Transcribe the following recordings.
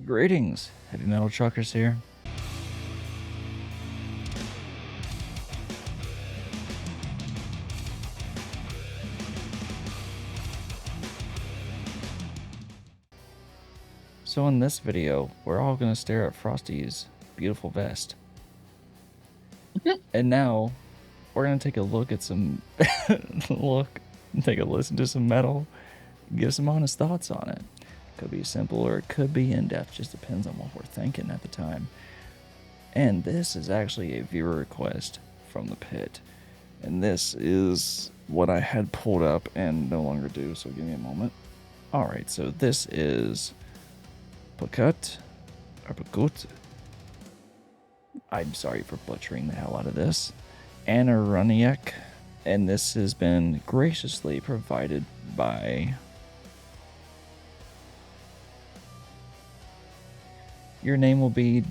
Greetings, heavy metal truckers here. So in this video, we're all going to stare at Frosty's beautiful vest. And now, we're going to take a look at some... take a listen to some metal, give some honest thoughts on it. Could be simple or it could be in-depth, just depends on what we're thinking at the time. And this is actually a viewer request from the pit. And this is what I had pulled up and no longer do, so give me a moment. Alright, so this is Pukuut, or Pukuut. I'm sorry for butchering the hell out of this. Anneruniaq, and this has been graciously provided by... Your name will be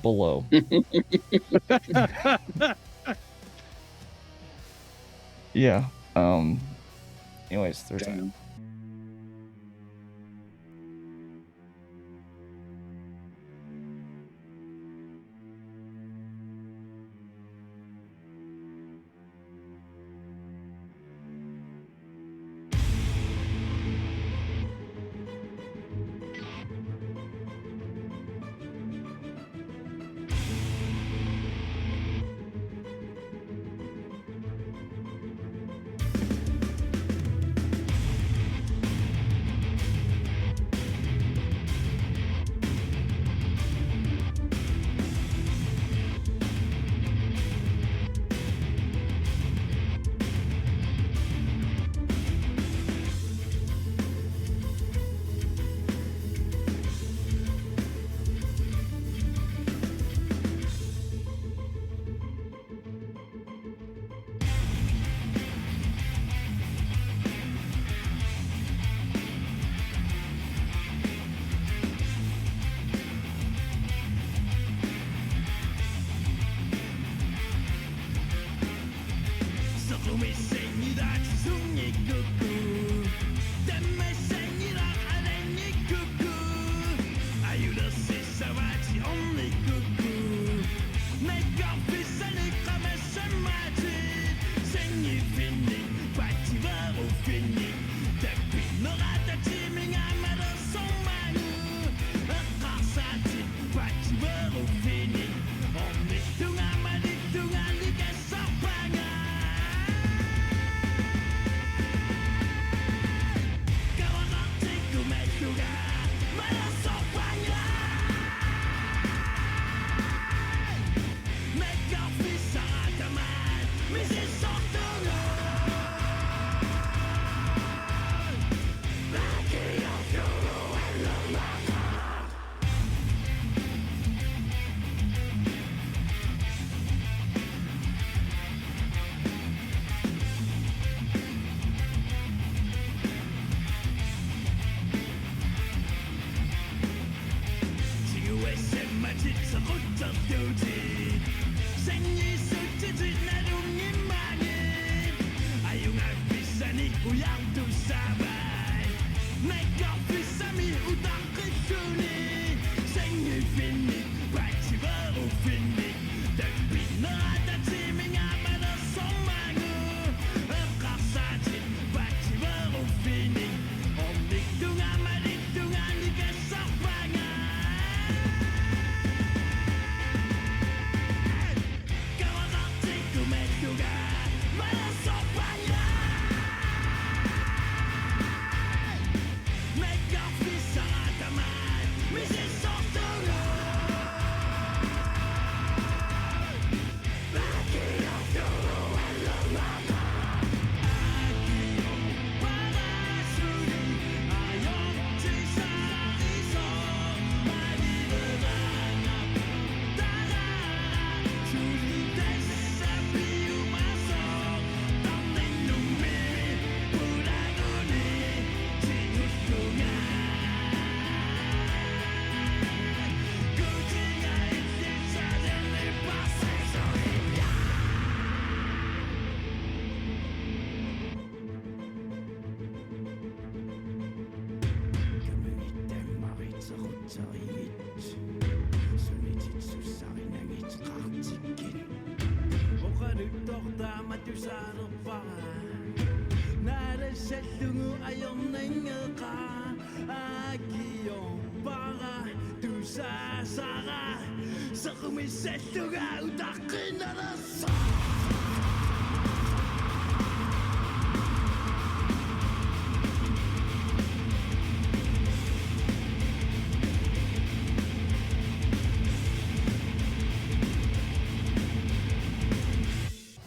below. Yeah. Anyways, there's that.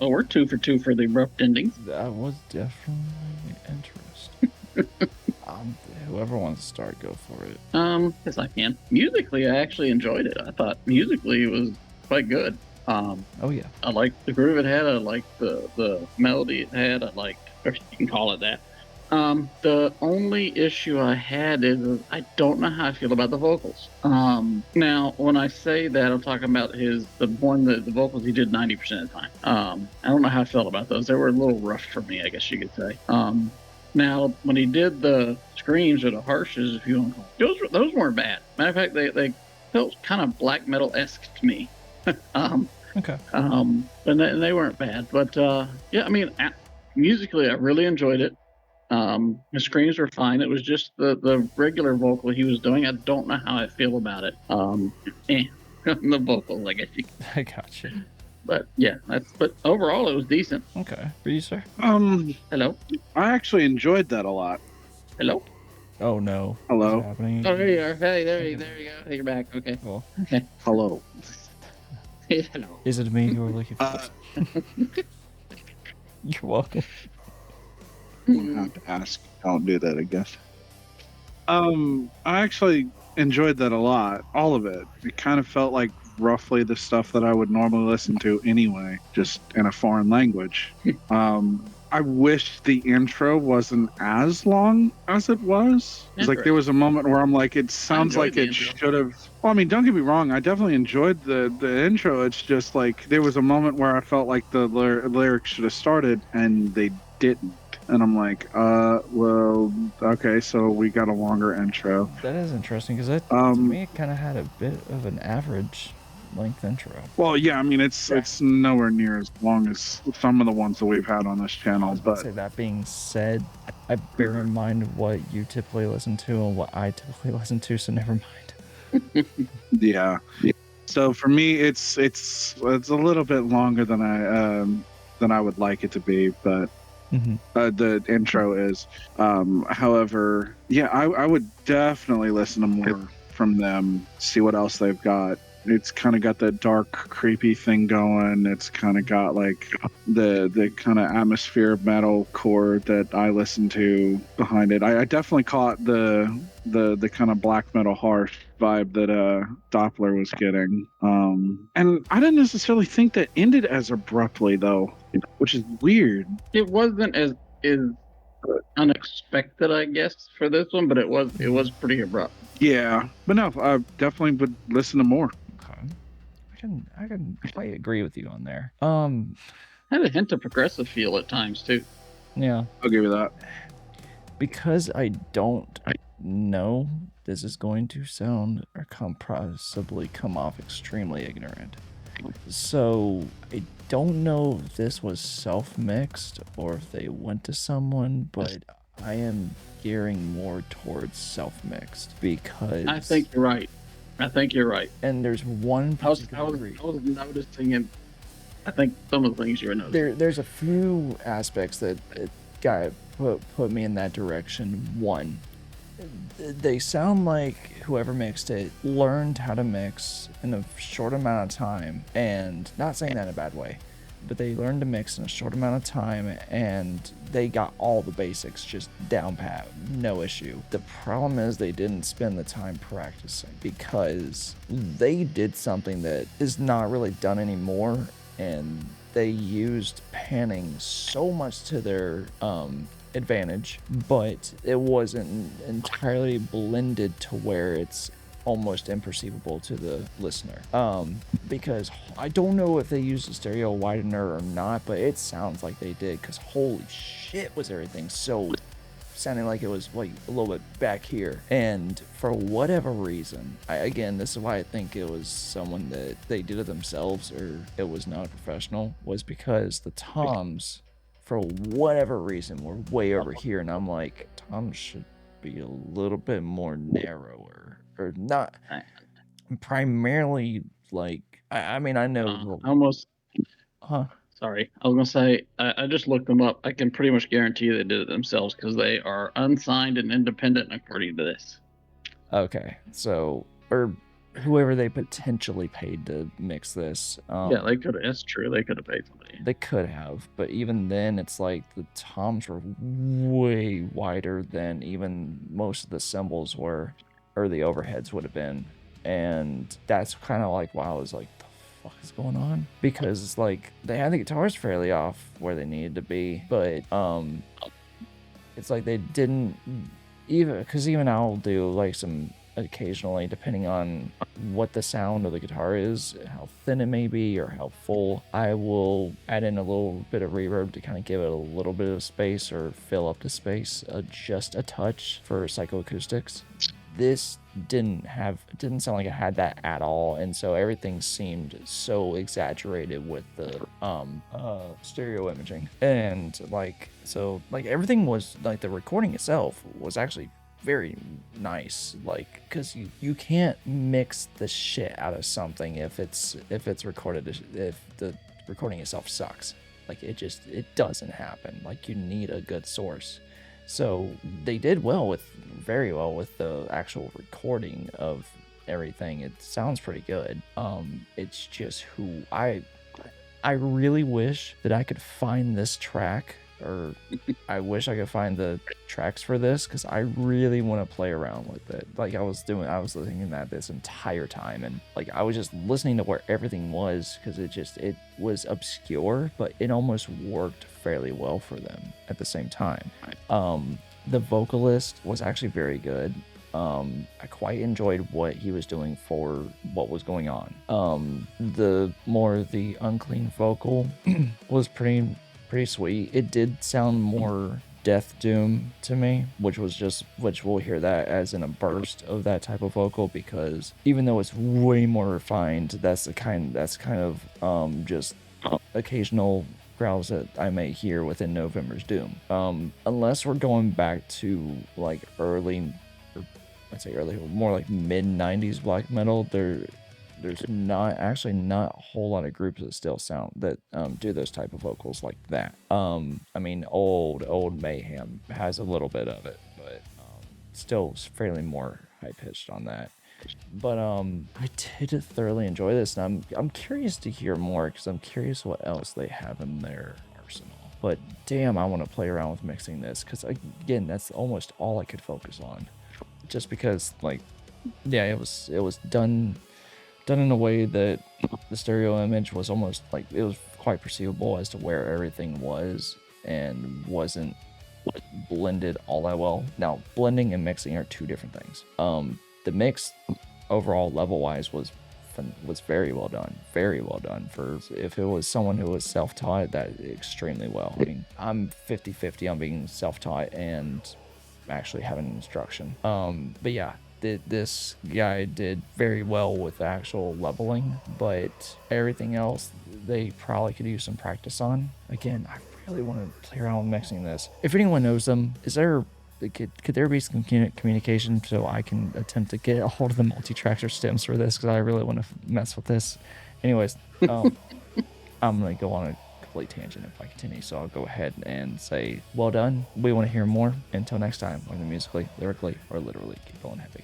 Well, we're 2 for 2 for the abrupt endings. That was definitely interesting. Whoever wants to start, go for it. Yes, I can. Musically, I actually enjoyed it. I thought musically it was quite good. Oh yeah. I liked the groove it had. I liked the melody it had. I liked, or you can call it that. The only issue I had is I don't know how I feel about the vocals. Now when I say that, I'm talking about the vocals he did 90% of the time. I don't know how I felt about those. They were a little rough for me, I guess you could say. Now when he did the screams or the harshes, if you want to call it, those weren't bad. Matter of fact, they felt kind of black metal-esque to me. Okay. And they weren't bad, but yeah, I mean, musically, I really enjoyed it. The screams were fine. It was just the regular vocal he was doing. I don't know how I feel about it. The vocals, I guess. I got you. But yeah, but overall, it was decent. Okay. For you, sir? Hello. I actually enjoyed that a lot. Hello. Oh no. Hello. What's happening? Oh, there you are. Hey, there you go. You're back. Okay. Cool. Okay. Hello. Hello. Is it me you were looking for? You're welcome. I'm gonna have to ask. Don't do that again. I actually enjoyed that a lot. All of it. It kind of felt like roughly the stuff that I would normally listen to anyway, just in a foreign language. I wish the intro wasn't as long as it was. It's like there was a moment where I'm like, it sounds like it should have. Well, I mean, don't get me wrong. I definitely enjoyed the intro. It's just like there was a moment where I felt like the lyrics should have started and they didn't. And I'm like, well, okay, so we got a longer intro. That is interesting because to me it kind of had a bit of an average length intro. Well, yeah, I mean it's nowhere near as long as some of the ones that we've had on this channel. But say that being said, I bear in mind what you typically listen to and what I typically listen to, so never mind. Yeah. So for me, it's a little bit longer than I would like it to be, but. Mm-hmm. The intro is. However, yeah, I would definitely listen to more from them, see what else they've got. It's kind of got that dark, creepy thing going. It's kind of got like the kind of atmosphere of metal core that I listen to behind it. I definitely caught the kind of black metal harsh vibe that Doppler was getting. And I didn't necessarily think that ended as abruptly though, which is weird. It wasn't as unexpected, I guess, for this one, but it was pretty abrupt. Yeah, but no, I definitely would listen to more. Okay, I can quite agree with you on there. Had a hint of progressive feel at times too. Yeah, I'll give you that. Because I don't know, this is going to sound or possibly come off extremely ignorant. So I don't know if this was self-mixed or if they went to someone, but I am gearing more towards self-mixed because I think you're right. And there's one I was noticing, and I think some of the things you were noticing. There's a few aspects that got put me in that direction. One, they sound like whoever mixed it learned how to mix in a short amount of time, and not saying that in a bad way, but they learned to mix in a short amount of time and they got all the basics just down pat, no issue. The problem is they didn't spend the time practicing because they did something that is not really done anymore, and they used panning so much to their advantage, but it wasn't entirely blended to where it's almost imperceivable to the listener. Because I don't know if they used a stereo widener or not, but it sounds like they did, because holy shit was everything so sounding like it was like a little bit back here. And for whatever reason, again, this is why I think it was someone that they did it themselves or it was not a professional, was because the toms for whatever reason, were way over here, and I'm like, toms should be a little bit more narrower, or not primarily like. I mean, I know. Almost. Huh? Sorry, I was gonna say I just looked them up. I can pretty much guarantee they did it themselves because they are unsigned and independent according to this. Okay, so or whoever they potentially paid to mix this. Yeah, they could have. That's true. They could have paid somebody. They could have, but even then, it's like the toms were way wider than even most of the cymbals were, or the overheads would have been, and that's kind of like why I was like, the fuck is going on? Because it's like they had the guitars fairly off where they needed to be, but it's like they didn't even I'll do like some occasionally, depending on what the sound of the guitar is, how thin it may be, or how full, I will add in a little bit of reverb to kind of give it a little bit of space or fill up the space just a touch for psychoacoustics. This didn't sound like it had that at all, and so everything seemed so exaggerated with the stereo imaging, and like everything was like, the recording itself was actually very nice, like, because you can't mix the shit out of something if it's recorded, if the recording itself sucks. Like, it doesn't happen. Like, you need a good source. So they did very well with the actual recording of everything. It sounds pretty good. It's just who I really wish that I could find this track, or I wish I could find the tracks for this, because I really want to play around with it. Like I was listening to this entire time, and like I was just listening to where everything was, because it was obscure, but it almost worked fairly well for them at the same time. The vocalist was actually very good. I quite enjoyed what he was doing for what was going on. The unclean vocal was pretty sweet. It did sound more Death Doom to me, which we'll hear that as in a burst of that type of vocal, because even though it's way more refined, that's kind of just occasional growls that I may hear within November's Doom. Unless we're going back to like more like mid 90s black metal, there's not a whole lot of groups that still do those type of vocals like that. I mean, old Mayhem has a little bit of it, but still fairly more high pitched on that. But I did thoroughly enjoy this, and I'm curious to hear more, because I'm curious what else they have in their arsenal. But damn, I want to play around with mixing this, because again, that's almost all I could focus on, just because like, yeah, it was done in a way that the stereo image was almost like, it was quite perceivable as to where everything was, and wasn't blended all that well. Now, blending and mixing are two different things. The mix overall level wise was very well done. Very well done. For if it was someone who was self-taught, that extremely well. I mean, I'm 50-50 on being self-taught and actually having instruction. But yeah, this guy did very well with the actual leveling, but everything else they probably could use some practice on. Again, I really want to play around with mixing this. If anyone knows them, could there be some communication so I can attempt to get a hold of the multi-tracks stems for this, because I really want to mess with this. Anyways, I'm going to go on a complete tangent if I continue, so I'll go ahead and say, well done. We want to hear more. Until next time, whether musically, lyrically, or literally, keep going heavy.